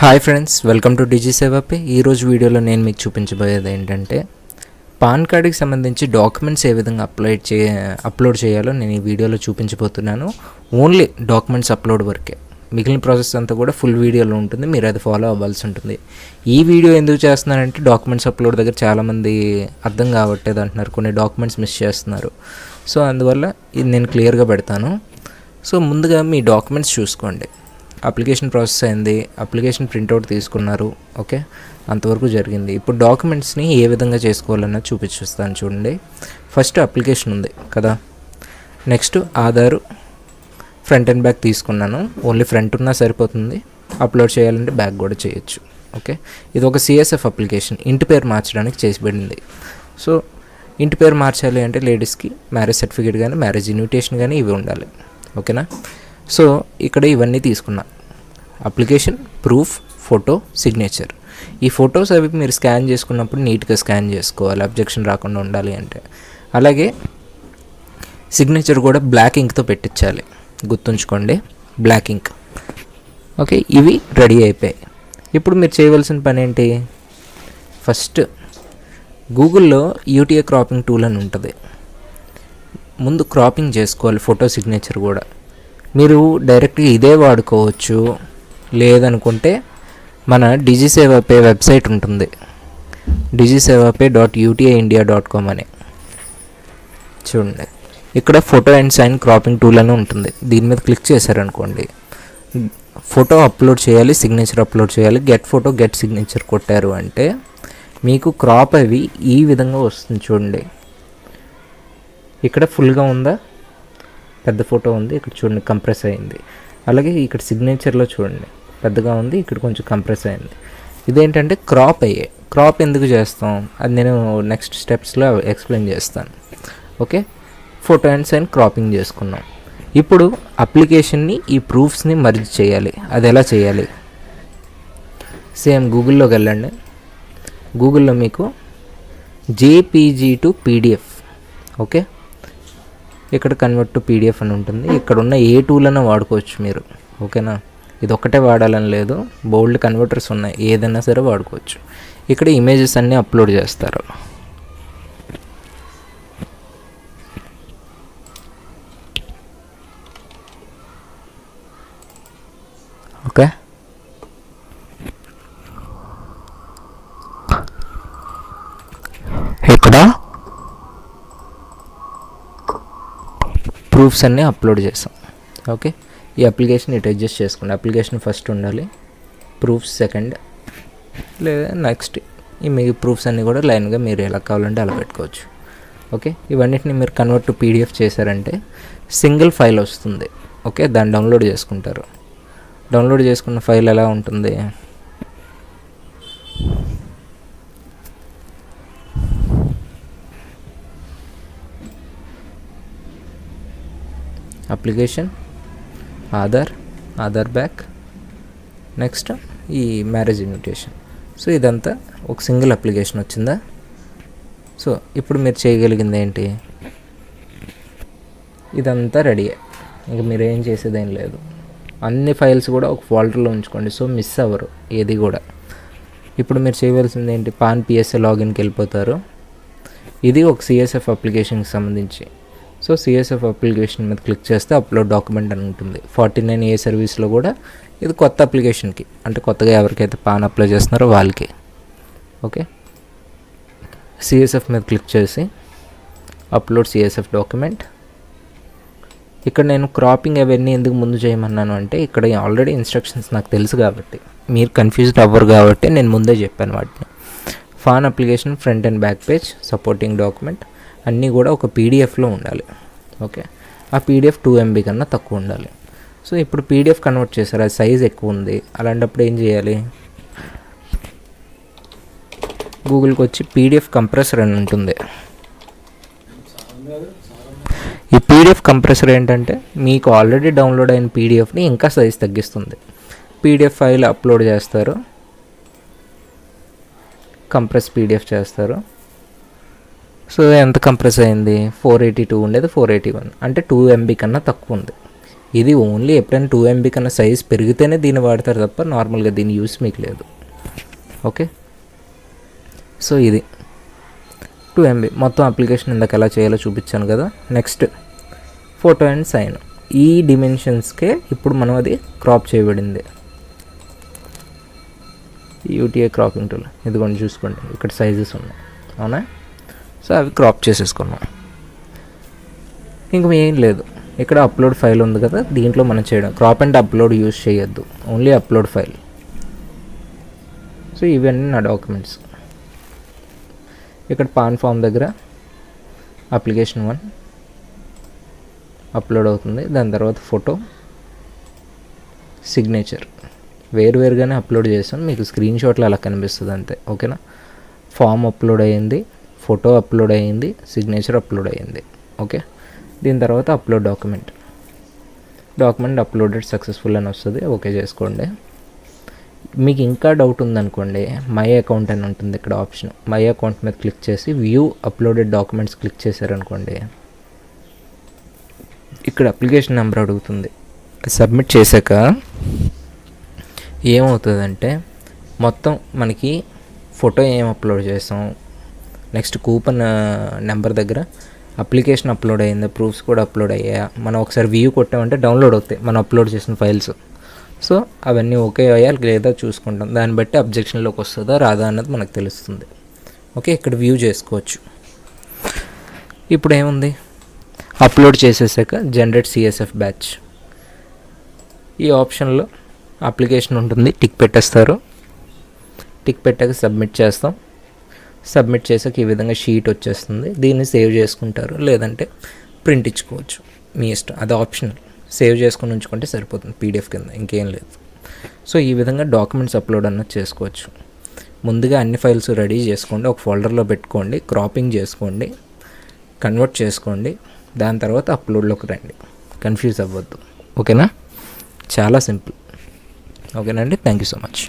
Hi friends, welcome to డిజి సేవాపే. ఈరోజు వీడియోలో నేను మీకు చూపించబోయేది ఏంటంటే పాన్ కార్డుకి సంబంధించి డాక్యుమెంట్స్ ఏ విధంగా అప్లోడ్ చేయాలో నేను ఈ వీడియోలో చూపించబోతున్నాను. ఓన్లీ డాక్యుమెంట్స్ అప్లోడ్ వరకే, మిగిలిన ప్రాసెస్ అంతా కూడా ఫుల్ వీడియోలో ఉంటుంది. మీరు అది ఫాలో అవ్వాల్సి ఉంటుంది. ఈ వీడియో ఎందుకు చేస్తున్నానంటే డాక్యుమెంట్స్ అప్లోడ్ దగ్గర చాలామంది అర్థం కావట్లేదు అంటున్నారు, కొన్ని డాక్యుమెంట్స్ మిస్ చేస్తున్నారు. సో అందువల్ల ఇది నేను క్లియర్గా పెడతాను. సో ముందుగా మీ డాక్యుమెంట్స్ చూసుకోండి. అప్లికేషన్ ప్రాసెస్ అయింది, అప్లికేషన్ ప్రింట్అవుట్ తీసుకున్నారు, ఓకే, అంతవరకు జరిగింది. ఇప్పుడు డాక్యుమెంట్స్ని ఏ విధంగా చేసుకోవాలన్నది చూపిస్తాను చూడండి. ఫస్ట్ అప్లికేషన్ ఉంది కదా, next Aadhaar front and back తీసుకున్నాను. ఓన్లీ ఫ్రంట్ ఉన్నా సరిపోతుంది, అప్లోడ్ చేయాలంటే బ్యాక్ కూడా చేయొచ్చు. ఓకే, ఇది ఒక సిఎస్ఎఫ్ అప్లికేషన్, ఇంటి పేరు మార్చడానికి చేసిబడింది. సో ఇంటి పేరు మార్చాలి అంటే లేడీస్కి మ్యారేజ్ సర్టిఫికేట్ కానీ మ్యారేజ్ ఇన్విటేషన్ కానీ ఇవి ఉండాలి. ఓకేనా? సో ఇక్కడ ఇవన్నీ తీసుకున్నా, అప్లికేషన్, ప్రూఫ్, ఫోటో, సిగ్నేచర్. ఈ ఫొటోస్ అవి మీరు స్కాన్ చేసుకున్నప్పుడు నీట్గా స్కాన్ చేసుకోవాలి, అబ్జెక్షన్ రాకుండా ఉండాలి అంటే. అలాగే సిగ్నేచర్ కూడా బ్లాక్ ఇంక్తో పెట్టించాలి, గుర్తుంచుకోండి, బ్లాక్ ఇంక్. ఓకే, ఇవి రెడీ అయిపోయాయి. ఇప్పుడు మీరు చేయవలసిన పని ఏంటి? ఫస్ట్ గూగుల్లో యూటీఏ క్రాపింగ్ టూల్ అని ఉంటుంది, ముందు క్రాపింగ్ చేసుకోవాలి ఫోటో, సిగ్నేచర్ కూడా. మీరు డైరెక్ట్గా ఇదే వాడుకోవచ్చు, లేదనుకుంటే మన డిజిసేవాపే వెబ్సైట్ ఉంటుంది, digisevape.utiindia.com అని. చూడండి, ఇక్కడ photo and sign cropping tool అని ఉంటుంది. దీని మీద క్లిక్ చేశారనుకోండి, ఫోటో అప్లోడ్ చేయాలి, సిగ్నేచర్ అప్లోడ్ చేయాలి. గెట్ ఫోటో, గెట్ సిగ్నేచర్ కొట్టారు అంటే మీకు క్రాప్ అవి ఈ విధంగా వస్తుంది. చూడండి, ఇక్కడ ఫుల్గా ఉందా, పెద్ద ఫోటో ఉంది, ఇక్కడ చూడండి కంప్రెస్ అయింది. అలాగే ఇక్కడ సిగ్నేచర్లో చూడండి పెద్దగా ఉంది, ఇక్కడ కొంచెం కంప్రెస్ అయింది. ఇదేంటంటే క్రాప్ అయ్యే. క్రాప్ ఎందుకు చేస్తాం అది నేను నెక్స్ట్ స్టెప్స్లో ఎక్స్ప్లెయిన్ చేస్తాను. Okay, photo and sign cropping చేసుకున్నాం. ఇప్పుడు అప్లికేషన్ని, ఈ ప్రూఫ్స్ని మర్జ్ చేయాలి. అది ఎలా చేయాలి? సేమ్ గూగుల్లోకి వెళ్ళండి. గూగుల్లో మీకు జేపీజీ టు పీడిఎఫ్, ఓకే, ఇక్కడ కన్వర్ట్ టు పీడిఎఫ్ అని ఉంటుంది. ఇక్కడ ఉన్న ఏ టూల్ అయినా వాడుకోవచ్చు మీరు, ఓకేనా? ఇది ఒక్కటే వాడాలని లేదు, బోల్డ్ కన్వర్టర్స్ ఉన్నాయి, ఏదైనా సరే వాడుకోవచ్చు. ఇక్కడ ఇమేజెస్ అన్నీ అప్లోడ్ చేస్తారు. ఓకే, ఇక్కడ ప్రూఫ్స్ అన్నీ అప్లోడ్ చేసాం. ఓకే, ఈ అప్లికేషన్ ఇటు అడ్జస్ట్ చేసుకోండి. అప్లికేషన్ ఫస్ట్ ఉండాలి, ప్రూఫ్స్ సెకండ్, లేదా నెక్స్ట్. ఈ మీ ప్రూఫ్స్ అన్నీ కూడా లైన్గా మీరు ఎలా కావాలంటే అలా పెట్టుకోవచ్చు. ఓకే, ఇవన్నిటిని మీరు కన్వర్ట్ టు పీడిఎఫ్ చేశారంటే సింగిల్ ఫైల్ వస్తుంది. ఓకే, దాన్ని డౌన్లోడ్ చేసుకుంటారు. డౌన్లోడ్ చేసుకున్న ఫైల్ ఎలా ఉంటుంది? అప్లికేషన్, ఆధార్ బ్యాక్, నెక్స్ట్ ఈ మ్యారేజ్ ఇన్విటేషన్. సో ఇదంతా ఒక సింగిల్ అప్లికేషన్ వచ్చిందా? సో ఇప్పుడు మీరు చేయగలిగింది ఏంటి? ఇదంతా రెడీ, ఇంకా మీరు ఏం చేసేదేం లేదు. అన్ని ఫైల్స్ కూడా ఒక ఫోల్డర్లో ఉంచుకోండి, సో మిస్ అవ్వరు ఏది కూడా. ఇప్పుడు మీరు చేయవలసింది ఏంటి? పాన్ పిఎస్ఏ లాగిన్కి వెళ్ళిపోతారు. ఇది ఒక సిఎస్ఎఫ్ అప్లికేషన్కి సంబంధించి. సో సిఎస్ఎఫ్ అప్లికేషన్ మీద క్లిక్ చేస్తే అప్లోడ్ డాక్యుమెంట్ అని ఉంటుంది. 49A సర్వీస్లో కూడా ఇది కొత్త అప్లికేషన్కి, అంటే కొత్తగా ఎవరికైతే పాన్ అప్లై చేస్తున్నారో వాళ్ళకి. ఓకే, సిఎస్ఎఫ్ మీద క్లిక్ చేసి అప్లోడ్ సిఎస్ఎఫ్ డాక్యుమెంట్. ఇక్కడ నేను క్రాపింగ్ అవన్నీ ఎందుకు ముందు చేయమన్నాను అంటే, ఇక్కడ ఆల్రెడీ ఇన్స్ట్రక్షన్స్ నాకు తెలుసు కాబట్టి మీరు కన్ఫ్యూజ్డ్ అవ్వరు కాబట్టి నేను ముందే చెప్పాను వాటిని. Pan application front and back page, supporting document అన్నీ కూడా ఒక పీడిఎఫ్లో ఉండాలి. ఓకే, ఆ పీడిఎఫ్ 2 MB కన్నా తక్కువ ఉండాలి. సో ఇప్పుడు పీడిఎఫ్ కన్వర్ట్ చేశారు, అది సైజ్ ఎక్కువ ఉంది. అలాంటప్పుడు ఏం చేయాలి? గూగుల్కి వచ్చి పీడిఎఫ్ కంప్రెసర్ అని ఉంటుంది. ఈ పీడిఎఫ్ కంప్రెసర్ ఏంటంటే మీకు ఆల్రెడీ డౌన్లోడ్ అయిన పీడిఎఫ్ని ఇంకా సైజ్ తగ్గిస్తుంది. పీడిఎఫ్ ఫైల్ అప్లోడ్ చేస్తారు, కంప్రెస్ పీడిఎఫ్ చేస్తారు. సో ఎంత కంప్రెస్ అయింది? 482 ఉండేది 481, అంటే 2 MB కన్నా తక్కువ ఉంది. ఇది ఓన్లీ ఎప్పుడైనా 2 MB కన్నా సైజ్ పెరిగితేనే దీన్ని వాడతారు తప్ప నార్మల్గా దీని యూస్ మీకు లేదు. ఓకే, సో ఇది 2 MB మొత్తం అప్లికేషన్ ఇందాక ఎలా చేయాలో చూపించాను కదా. Next photo and sign. ఈ డిమెన్షన్స్కే ఇప్పుడు మనం అది క్రాప్ చేయబడింది. యూటీఏ క్రాపింగ్ టూల్ ఇదిగోండి చూసుకోండి, ఇక్కడ సైజెస్ ఉన్నాయి అవునా. సో అవి క్రాప్ చేసేసుకున్నాం. ఇంక ఏం లేదు, ఇక్కడ అప్లోడ్ ఫైల్ ఉంది కదా, దీంట్లో మనం చేయడం క్రాప్ అండ్ అప్లోడ్ యూజ్ చేయొద్దు, ఓన్లీ అప్లోడ్ ఫైల్. సో ఇవన్నీ నా డాక్యుమెంట్స్. ఇక్కడ పాన్ ఫామ్ దగ్గర అప్లికేషన్ 1 అప్లోడ్ అవుతుంది. దాని తర్వాత ఫోటో, సిగ్నేచర్ వేరువేరుగానే అప్లోడ్ చేస్తాను, మీకు స్క్రీన్ షాట్లో అలా కనిపిస్తుంది అంతే. ఓకేనా, ఫామ్ అప్లోడ్ అయ్యింది, ఫోటో అప్లోడ్ అయ్యింది, సిగ్నేచర్ అప్లోడ్ అయ్యింది. ఓకే, దీని తర్వాత అప్లోడ్ డాక్యుమెంట్ అప్లోడెడ్ సక్సెస్ఫుల్ అని వస్తుంది. ఓకే చేసుకోండి. మీకు ఇంకా డౌట్ ఉందనుకోండి, మై అకౌంట్ అని ఉంటుంది ఇక్కడ ఆప్షన్. మై అకౌంట్ మీద క్లిక్ చేసి వ్యూ అప్లోడెడ్ డాక్యుమెంట్స్ క్లిక్ చేశారనుకోండి, ఇక్కడ అప్లికేషన్ నెంబర్ అడుగుతుంది. సబ్మిట్ చేశాక ఏమవుతుందంటే మొత్తం మనకి ఫోటో ఏం అప్లోడ్ చేసాం, నెక్స్ట్ కూపన్ నెంబర్ దగ్గర అప్లికేషన్ అప్లోడ్ అయ్యిందా, ప్రూఫ్స్ కూడా అప్లోడ్ అయ్యాయా, మనం ఒకసారి వ్యూ కొట్టామంటే డౌన్లోడ్ అవుతాయి మనం అప్లోడ్ చేసిన ఫైల్స్. సో అవన్నీ ఓకే అయ్యా లేదా చూసుకుంటాం, దాన్ని బట్టి అబ్జెక్షన్లోకి వస్తుందా రాదా అన్నది మనకు తెలుస్తుంది. ఓకే, ఇక్కడ వ్యూ చేసుకోవచ్చు. ఇప్పుడు ఏముంది, అప్లోడ్ చేసేసాక జనరేట్ CSF బ్యాచ్ ఈ ఆప్షన్లో అప్లికేషన్ ఉంటుంది, టిక్ పెట్టేస్తారు. టిక్ పెట్టాక సబ్మిట్ చేస్తాం. సబ్మిట్ చేసాక ఈ విధంగా షీట్ వచ్చేస్తుంది. దీన్ని సేవ్ చేసుకుంటారు, లేదంటే ప్రింట్ ఇచ్చుకోవచ్చు, మీ ఇష్టం, అది ఆప్షనల్. సేవ్ చేసుకుని ఉంచుకుంటే సరిపోతుంది PDF కింద, ఇంకేం లేదు. సో ఈ విధంగా డాక్యుమెంట్స్ అప్లోడ్ అన్నది చేసుకోవచ్చు. ముందుగా అన్ని ఫైల్స్ రెడీ చేసుకోండి, ఒక ఫోల్డర్లో పెట్టుకోండి, క్రాపింగ్ చేసుకోండి, కన్వర్ట్ చేసుకోండి, దాని తర్వాత అప్లోడ్లోకి రండి. కన్ఫ్యూజ్ అవ్వద్దు. ఓకేనా, చాలా సింపుల్. ఓకేనండి, థ్యాంక్ యూ సో మచ్.